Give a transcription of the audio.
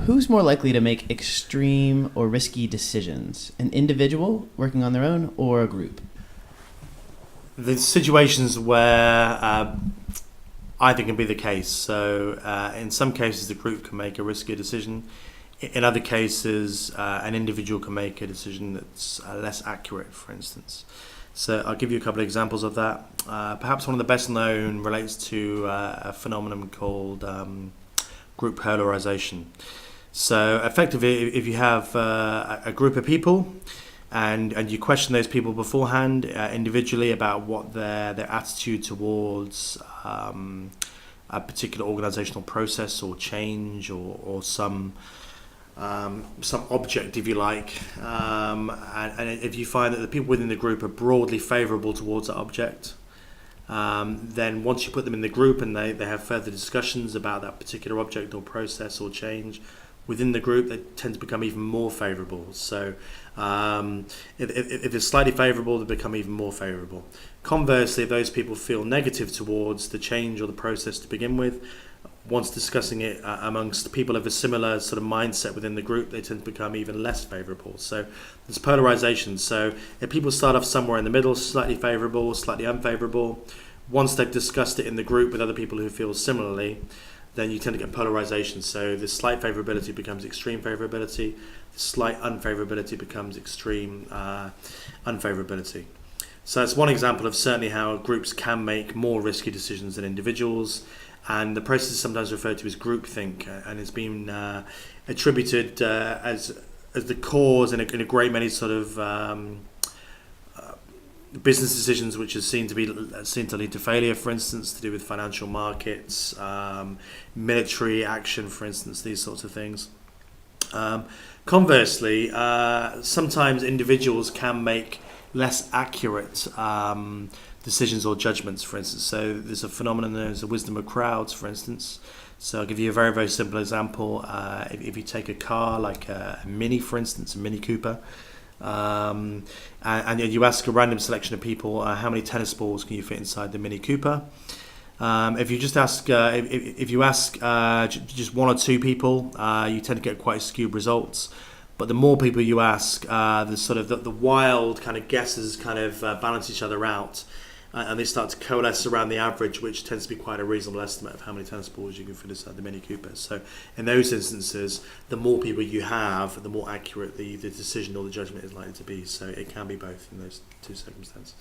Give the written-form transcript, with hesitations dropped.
Who's more likely to make extreme or risky decisions? An individual working on their own or a group? The situations where either can be the case. So in some cases, the group can make a riskier decision. In other cases, an individual can make a decision that's less accurate, for instance. So I'll give you a couple of examples of that. Perhaps one of the best known relates to a phenomenon called group polarization. So effectively, if you have a group of people and you question those people beforehand individually about what their attitude towards a particular organizational process or change or some object, if you like, and if you find that the people within the group are broadly favourable towards that object, then once you put them in the group and they have further discussions about that particular object or process or change within the group, they tend to become even more favourable. So if it's slightly favourable, they become even more favourable. Conversely, if those people feel negative towards the change or the process to begin with, once discussing it amongst people of a similar sort of mindset within the group, they tend to become even less favourable. So there's polarisation. So if people start off somewhere in the middle, slightly favourable, slightly unfavourable, once they've discussed it in the group with other people who feel similarly, then you tend to get polarisation. So the slight favourability becomes extreme favourability, the slight unfavourability becomes extreme unfavourability. So that's one example of certainly how groups can make more risky decisions than individuals. And the process is sometimes referred to as groupthink, and it's been attributed as the cause in a great many sort of business decisions which are seen to lead to failure, for instance, to do with financial markets, military action, for instance, these sorts of things. Conversely, sometimes individuals can make less accurate decisions or judgments, for instance. So there's a phenomenon known as the wisdom of crowds, for instance. So I'll give you a very, very simple example. If you take a car like a Mini, for instance, a Mini Cooper, and you ask a random selection of people how many tennis balls can you fit inside the Mini Cooper. If you just ask, if you ask just one or two people, you tend to get quite skewed results. But the more people you ask, the wild kind of guesses kind of balance each other out, and they start to coalesce around the average, which tends to be quite a reasonable estimate of how many tennis balls you can fit inside the Mini Cooper. So in those instances, the more people you have, the more accurate the decision or the judgment is likely to be. So it can be both in those two circumstances.